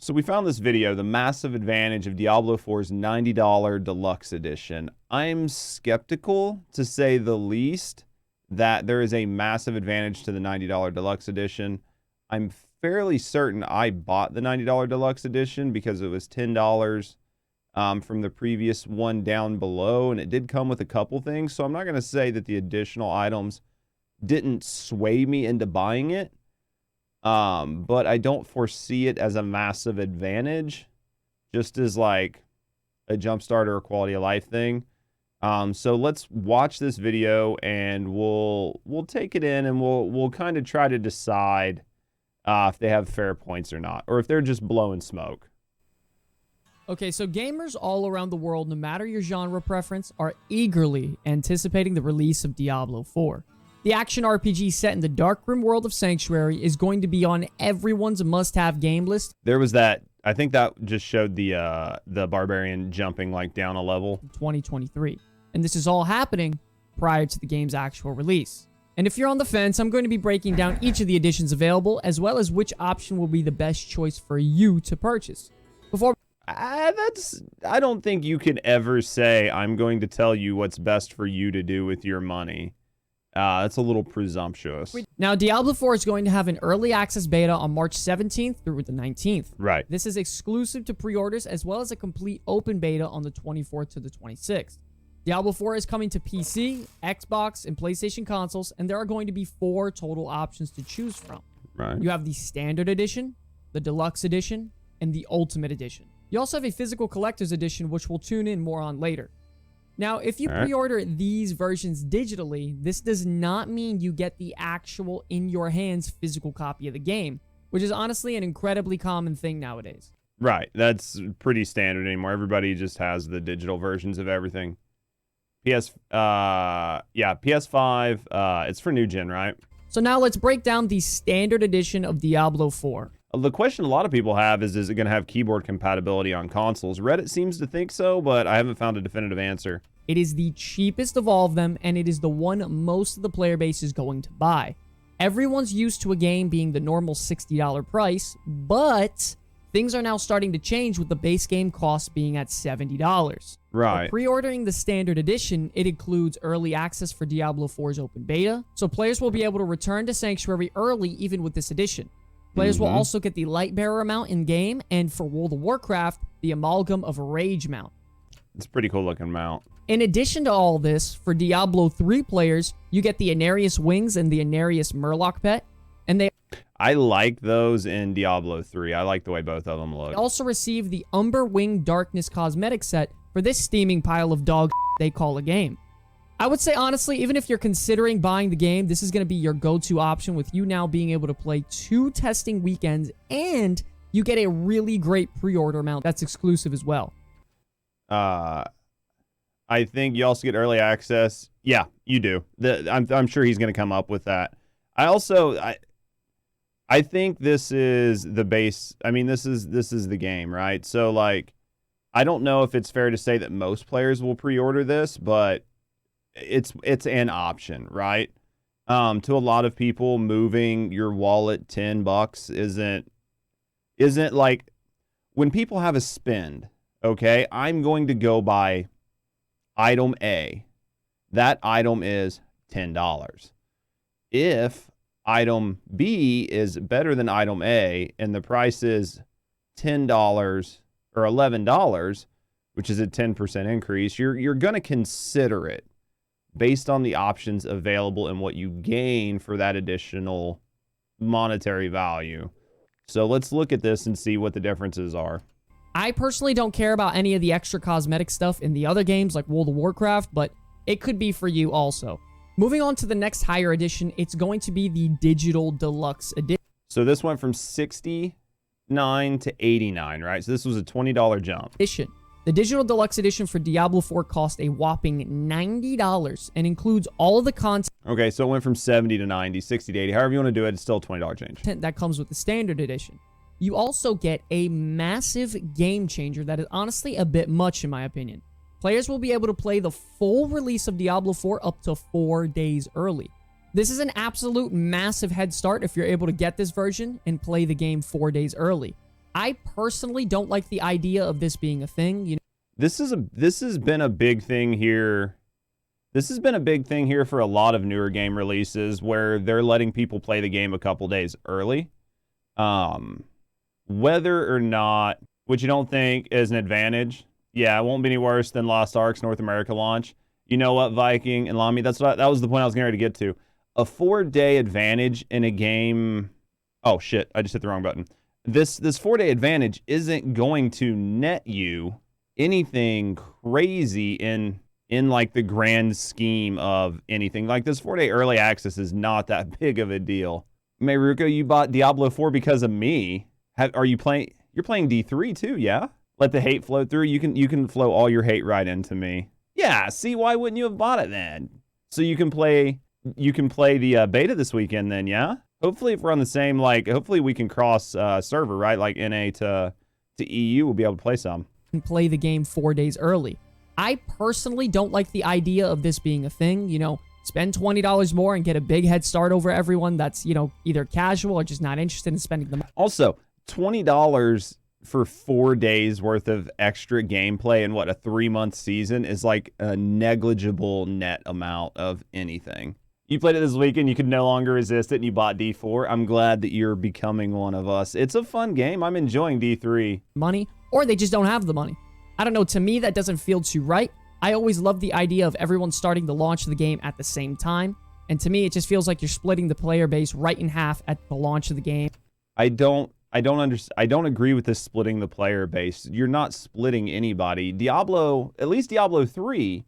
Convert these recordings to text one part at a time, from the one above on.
So we found this video, the massive advantage of Diablo 4's $90 Deluxe Edition. I'm skeptical, to say the least, that there is a massive advantage to the $90 Deluxe Edition. I'm fairly certain I bought the $90 Deluxe Edition because it was $10 from the previous one down below, and it did come with a couple things, so I'm not going to say that the additional items didn't sway me into buying it. But I don't foresee it as a massive advantage, just as like a jump starter or quality of life thing. So let's watch this video and we'll take it in and we'll kind of try to decide if they have fair points or not, or if they're just blowing smoke. Okay, so gamers all around the world, no matter your genre preference, are eagerly anticipating the release of Diablo 4. The action RPG set in the Darkroom world of Sanctuary is going to be on everyone's must-have game list. There was that, I think that just showed the barbarian jumping like down a level. 2023. And this is all happening prior to the game's actual release. And if you're on the fence, I'm going to be breaking down each of the editions available, as well as which option will be the best choice for you to purchase. I don't think you can ever say, I'm going to tell you what's best for you to do with your money. That's a little presumptuous. Now, Diablo 4 is going to have an early access beta on March 17th through the 19th. Right. This is exclusive to pre-orders, as well as a complete open beta on the 24th to the 26th. Diablo 4 is coming to PC, Xbox, and PlayStation consoles, and there are going to be 4 total options to choose from. Right. You have the Standard Edition, the Deluxe Edition, and the Ultimate Edition. You also have a physical collector's edition, which we'll tune in more on later. Now, if you pre-order these versions digitally, this does not mean you get the actual in-your-hands physical copy of the game, which is honestly an incredibly common thing nowadays. Right. That's pretty standard anymore. Everybody just has the digital versions of everything. PS5, it's for new gen, right? So now let's break down the Standard Edition of Diablo 4. The question a lot of people have is it going to have keyboard compatibility on consoles? Reddit seems to think so, but I haven't found a definitive answer. It is the cheapest of all of them, and it is the one most of the player base is going to buy. Everyone's used to a game being the normal $60 price, but things are now starting to change with the base game cost being at $70. Right. For pre-ordering the Standard Edition, it includes early access for Diablo 4's open beta, so players will be able to return to Sanctuary early even with this edition. Players will also get the Lightbearer mount in-game, and for World of Warcraft, the Amalgam of Rage mount. It's a pretty cool looking mount. In addition to all this, for Diablo 3 players, you get the Anarius Wings and the Anarius Murloc pet, and they I like those in Diablo 3. I like the way both of them look. also receive the Umber Wing Darkness cosmetic set for this steaming pile of dog they call a game. I would say, honestly, even if you're considering buying the game, this is going to be your go-to option, with you now being able to play 2 testing weekends, and you get a really great pre-order mount that's exclusive as well. I think you also get early access. Yeah, you do. I'm sure he's going to come up with that. I think this is the base. I mean, this is the game, right? So, like, I don't know if it's fair to say that most players will pre-order this, but it's an option, right? To a lot of people, moving your wallet $10 isn't like, when people have a spend, okay, I'm going to go buy item A. That item is $10. If item B is better than item A and the price is $10 or $11, which is a 10% increase, you're going to consider it based on the options available and what you gain for that additional monetary value. So let's look at this and see what the differences are. I personally don't care about any of the extra cosmetic stuff in the other games like World of Warcraft, but it could be for you also. Moving on to the next higher edition, it's going to be the Digital Deluxe Edition. So this went from $69 to $89, right? So this was a $20 jump. The Digital Deluxe Edition for Diablo 4 cost a whopping $90 and includes all of the content. Okay, so it went from 70 to 90, 60 to 80. However you want to do it, it's still a $20 change. That comes with the Standard Edition. You also get a massive game changer that is honestly a bit much in my opinion. Players will be able to play the full release of Diablo 4 up to 4 days early. This is an absolute massive head start if you're able to get this version and play the game 4 days early. I personally don't like the idea of this being a thing. This has been a big thing here. This has been a big thing here for a lot of newer game releases where they're letting people play the game a couple days early. Whether or not, which you don't think is an advantage, yeah, it won't be any worse than Lost Ark's North America launch. You know what, Viking and Lamy, that was the point I was getting ready to get to. A 4-day advantage in a game. Oh shit, I just hit the wrong button. This 4-day advantage isn't going to net you anything crazy in like the grand scheme of anything. Like this 4-day early access is not that big of a deal. Mayruko, you bought Diablo 4 because of me. Are you playing? You're playing D3 too, yeah? Let the hate flow through. You can flow all your hate right into me. Yeah, see, why wouldn't you have bought it then? So you can play the beta this weekend then, yeah? Hopefully if we're on the same, like, hopefully we can cross server, right? Like NA to EU, we'll be able to play some. Can play the game 4 days early. I personally don't like the idea of this being a thing. Spend $20 more and get a big head start over everyone that's, either casual or just not interested in spending the money. Also, $20 for 4 days worth of extra gameplay in what, a 3-month season is like a negligible net amount of anything. You played it this weekend, you could no longer resist it, and you bought D4. I'm glad that you're becoming one of us. It's a fun game. I'm enjoying D3. Money, or they just don't have the money. I don't know, to me that doesn't feel too right. I always love the idea of everyone starting the launch of the game at the same time. And to me, it just feels like you're splitting the player base right in half at the launch of the game. I don't agree with this splitting the player base. You're not splitting anybody. Diablo, at least Diablo 3,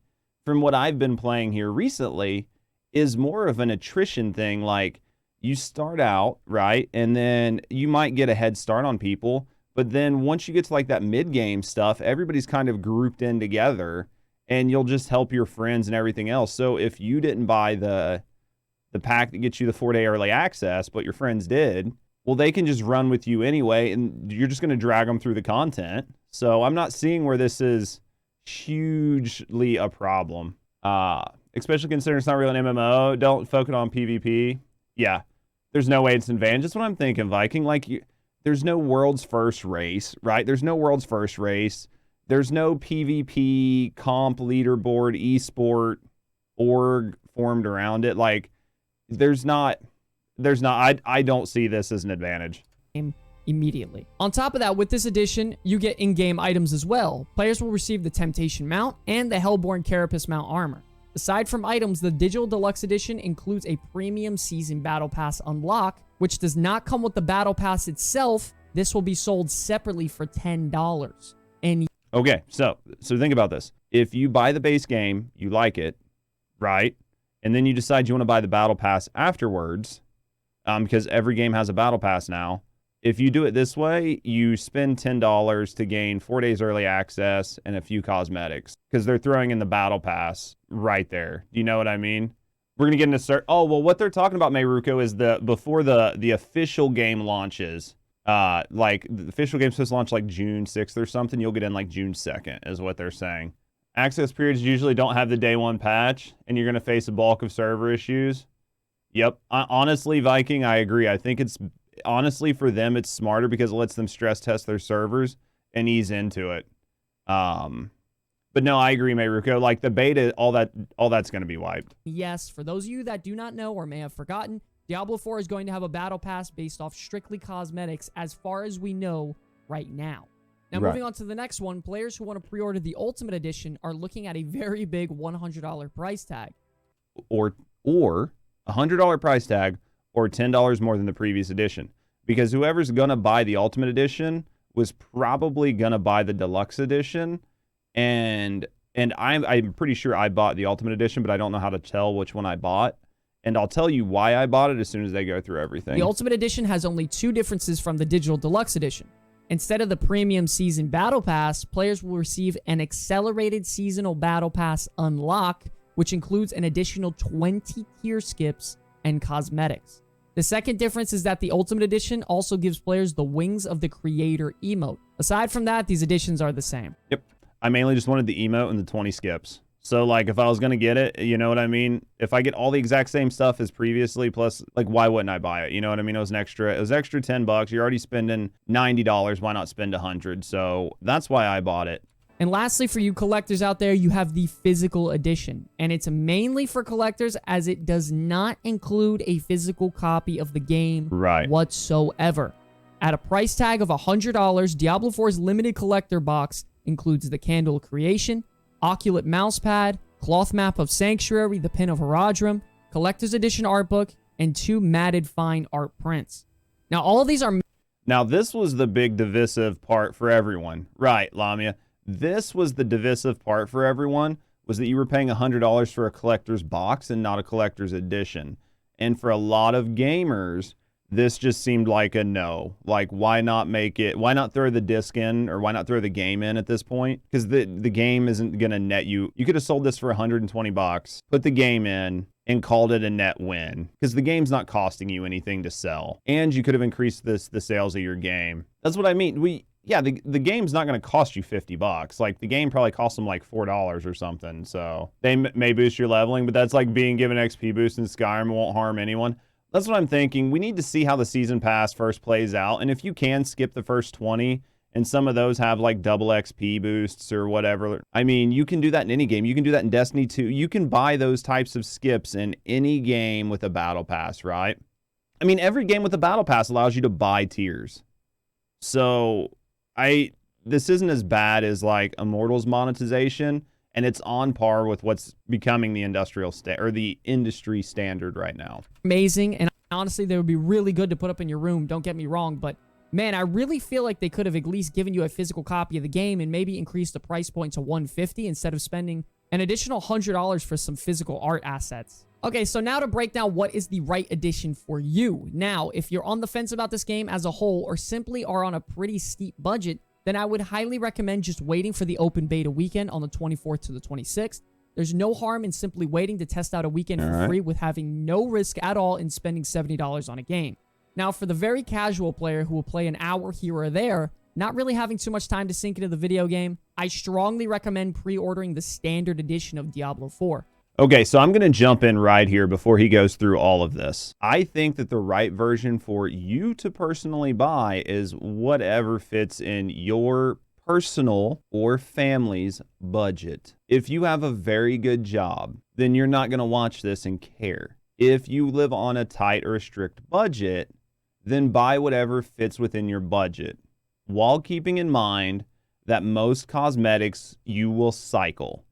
from what I've been playing here recently, is more of an attrition thing. Like, you start out, right? And then you might get a head start on people. But then once you get to like that mid-game stuff, everybody's kind of grouped in together. And you'll just help your friends and everything else. So if you didn't buy the pack that gets you the 4-day early access, but your friends did, well, they can just run with you anyway, and you're just going to drag them through the content. So I'm not seeing where this is hugely a problem, especially considering it's not really an MMO. Don't focus on PvP. Yeah, there's no way it's an advantage. That's what I'm thinking, Viking. Like, there's no world's first race, right? There's no world's first race. There's no PvP comp leaderboard esport org formed around it. Like, there's not. I don't see this as an advantage. Immediately. On top of that, with this edition, you get in-game items as well. Players will receive the Temptation Mount and the Hellborn Carapace Mount armor. Aside from items, the Digital Deluxe Edition includes a premium season Battle Pass unlock, which does not come with the Battle Pass itself. This will be sold separately for $10. And okay, so think about this. If you buy the base game, you like it, right? And then you decide you want to buy the Battle Pass afterwards, because every game has a Battle Pass now. If you do it this way, you spend $10 to gain 4 days early access and a few cosmetics, because they're throwing in the Battle Pass right there. Do you know what I mean? We're going to get into... Oh, well, what they're talking about, Mayruko, is before the official game launches. Like, the official game's supposed to launch like June 6th or something. You'll get in like June 2nd is what they're saying. Access periods usually don't have the day one patch, and you're going to face a bulk of server issues. Yep. Honestly, Viking, I agree. I think it's, honestly, for them, it's smarter because it lets them stress test their servers and ease into it. But no, I agree, Mayruko. Like, the beta, all that's going to be wiped. Yes, for those of you that do not know or may have forgotten, Diablo 4 is going to have a battle pass based off strictly cosmetics as far as we know right now. Now, moving on to the next one, players who want to pre-order the Ultimate Edition are looking at a very big $100 price tag. Or $100 price tag, or $10 more than the previous edition. Because whoever's going to buy the Ultimate Edition was probably going to buy the Deluxe Edition. And I'm pretty sure I bought the Ultimate Edition, but I don't know how to tell which one I bought. And I'll tell you why I bought it as soon as they go through everything. The Ultimate Edition has only two differences from the Digital Deluxe Edition. Instead of the Premium Season Battle Pass, players will receive an Accelerated Seasonal Battle Pass unlock, which includes an additional 20 tier skips and cosmetics. The second difference is that the Ultimate Edition also gives players the Wings of the Creator emote. Aside from that, these editions are the same. Yep. I mainly just wanted the emote and the 20 skips. So, like, if I was going to get it, you know what I mean? If I get all the exact same stuff as previously, plus, like, why wouldn't I buy it? You know what I mean? It was extra $10. You're already spending $90. Why not spend $100? So that's why I bought it. And lastly, for you collectors out there, you have the physical edition. And it's mainly for collectors as it does not include a physical copy of the game whatsoever. At a price tag of $100, Diablo 4's limited collector box includes the Candle of Creation, Oculate Mousepad, Cloth Map of Sanctuary, the Pin of Herodrum, Collector's Edition art book, and 2 matted fine art prints. Now, all of these are... Now, this was the big divisive part for everyone. Right, Lamia. This was the divisive part for everyone, was that you were paying $100 for a collector's box and not a collector's edition. And for a lot of gamers, this just seemed like a no. Like, why not make it, why not throw the disc in, or why not throw the game in at this point? Because the game isn't going to net you. You could have sold this for $120, put the game in, and called it a net win. Because the game's not costing you anything to sell. And you could have increased the sales of your game. That's what I mean. Yeah, the game's not going to cost you $50. Like, the game probably cost them like $4 or something. So they may boost your leveling, but that's like being given XP boost in Skyrim. It won't harm anyone. That's what I'm thinking. We need to see how the season pass first plays out. And if you can skip the first 20, and some of those have like double XP boosts or whatever. I mean, you can do that in any game. You can do that in Destiny 2. You can buy those types of skips in any game with a battle pass, right? I mean, every game with a battle pass allows you to buy tiers. So this isn't as bad as like Immortals monetization, and it's on par with what's becoming the the industry standard right now. Amazing, and honestly, they would be really good to put up in your room. Don't get me wrong, but man, I really feel like they could have at least given you a physical copy of the game and maybe increased the price point to $150 instead of spending an additional $100 for some physical art assets. Okay, so now to break down what is the right edition for you. Now, if you're on the fence about this game as a whole or simply are on a pretty steep budget, then I would highly recommend just waiting for the open beta weekend on the 24th to the 26th. There's no harm in simply waiting to test out a weekend for free with having no risk at all in spending $70 on a game. Now, for the very casual player who will play an hour here or there, not really having too much time to sink into the video game, I strongly recommend pre-ordering the standard edition of Diablo 4. Okay, so I'm going to jump in right here before he goes through all of this. I think that the right version for you to personally buy is whatever fits in your personal or family's budget. If you have a very good job, then you're not going to watch this and care. If you live on a tight or a strict budget, then buy whatever fits within your budget, while keeping in mind that most cosmetics you will cycle.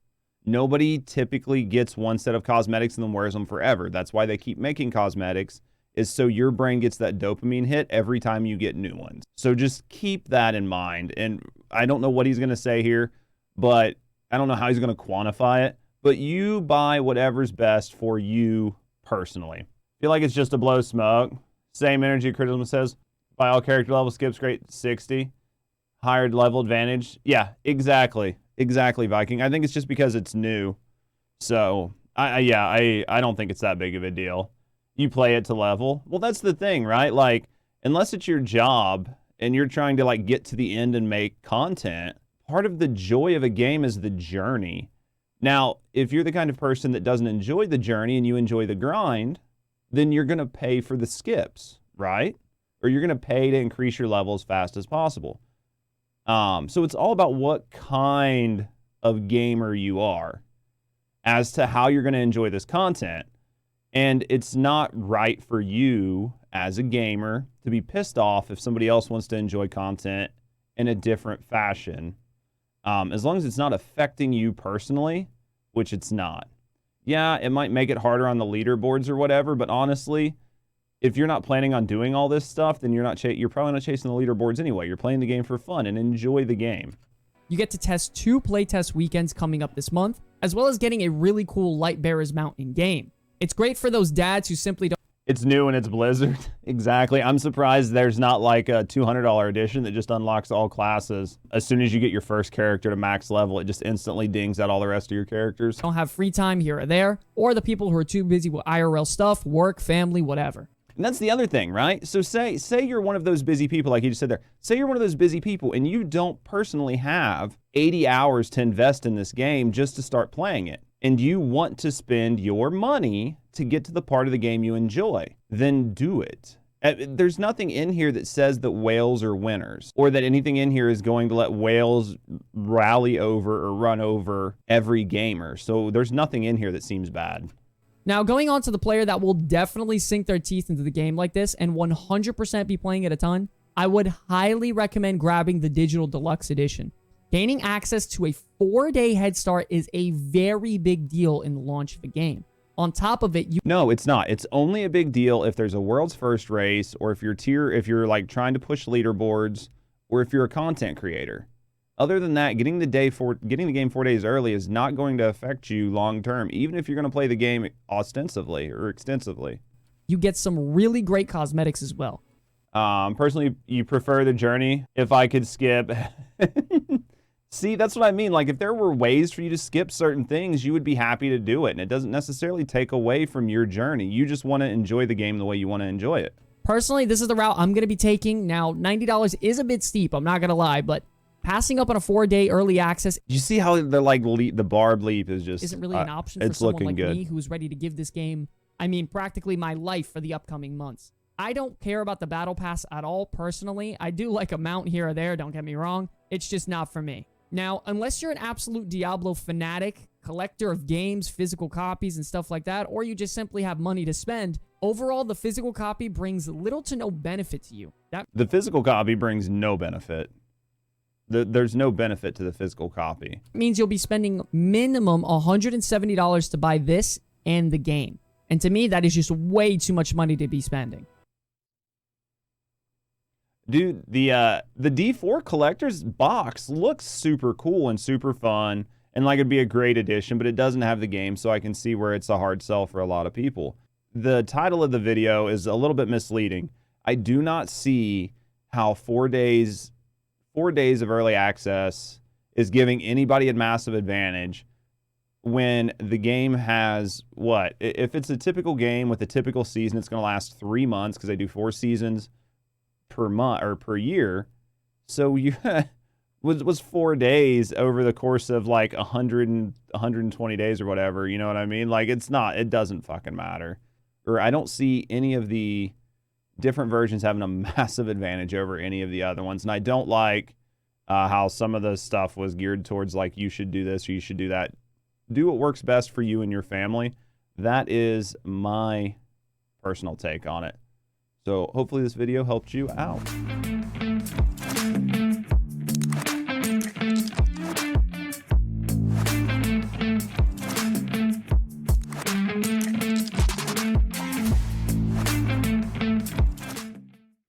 Nobody typically gets one set of cosmetics and then wears them forever. That's why they keep making cosmetics, is so your brain gets that dopamine hit every time you get new ones. So just keep that in mind. And I don't know what he's going to say here, but I don't know how he's going to quantify it. But you buy whatever's best for you personally. Feel like it's just a blow smoke. Same energy criticism says, buy all character level skips, great 60. Higher level advantage. Yeah, exactly. Exactly, Viking. I think it's just because it's new. So, I don't think it's that big of a deal. You play it to level. Well, that's the thing, right? Like, unless it's your job and you're trying to, like, get to the end and make content, part of the joy of a game is the journey. Now, if you're the kind of person that doesn't enjoy the journey and you enjoy the grind, then you're going to pay for the skips, right? Or you're going to pay to increase your level as fast as possible. So it's all about what kind of gamer you are as to how you're going to enjoy this content. And it's not right for you as a gamer to be pissed off if somebody else wants to enjoy content in a different fashion. As long as it's not affecting you personally, which it's not. Yeah, it might make it harder on the leaderboards or whatever, but honestly, if you're not planning on doing all this stuff, then you're probably not chasing the leaderboards anyway. You're playing the game for fun and enjoy the game. You get to test 2 playtest weekends coming up this month, as well as getting a really cool Light Bearers mount in-game. It's great for those dads who simply don't... It's new and it's Blizzard. Exactly. I'm surprised there's not like a $200 edition that just unlocks all classes. As soon as you get your first character to max level, it just instantly dings out all the rest of your characters. Don't have free time here or there, or the people who are too busy with IRL stuff, work, family, whatever. And that's the other thing, right? So say you're one of those busy people, like you just said there. Say you're one of those busy people and you don't personally have 80 hours to invest in this game just to start playing it. And you want to spend your money to get to the part of the game you enjoy. Then do it. There's nothing in here that says that whales are winners, or that anything in here is going to let whales rally over or run over every gamer. So there's nothing in here that seems bad. Now, going on to the player that will definitely sink their teeth into the game like this and 100% be playing it a ton, I would highly recommend grabbing the Digital Deluxe Edition. Gaining access to a 4-day head start is a very big deal in the launch of a game. On top of it, No, it's not. It's only a big deal if there's a world's first race, or if you're like trying to push leaderboards, or if you're a content creator. Other than that, getting the game 4 days early is not going to affect you long term, even if you're going to play the game ostensively or extensively. You get some really great cosmetics as well. Personally, you prefer the journey. If I could skip... See, that's what I mean. Like, if there were ways for you to skip certain things, you would be happy to do it. And it doesn't necessarily take away from your journey. You just want to enjoy the game the way you want to enjoy it. Personally, this is the route I'm going to be taking. Now, $90 is a bit steep, I'm not going to lie, but passing up on a 4-day early access... You see how the barb leap is just... isn't really an option for someone like me who's ready to give this game, I mean, practically my life for the upcoming months. I don't care about the battle pass at all, personally. I do like a mount here or there, don't get me wrong. It's just not for me. Now, unless you're an absolute Diablo fanatic, collector of games, physical copies, and stuff like that, or you just simply have money to spend, overall, the physical copy brings little to no benefit to you. The physical copy brings no benefit. There's no benefit to the physical copy. It means you'll be spending minimum $170 to buy this and the game. And to me, that is just way too much money to be spending. Dude, the D4 collector's box looks super cool and super fun, and like it'd be a great addition, but it doesn't have the game, so I can see where it's a hard sell for a lot of people. The title of the video is a little bit misleading. I do not see how 4 days of early access is giving anybody a massive advantage when the game has, what? If it's a typical game with a typical season, it's going to last 3 months because they do 4 seasons per month or per year. So you was 4 days over the course of like 120 days or whatever, you know what I mean? Like, it doesn't fucking matter. Or I don't see any of the different versions having a massive advantage over any of the other ones. And I don't like how some of the stuff was geared towards like, you should do this or you should do that. Do what works best for you and your family. That is my personal take on it. So hopefully this video helped you out.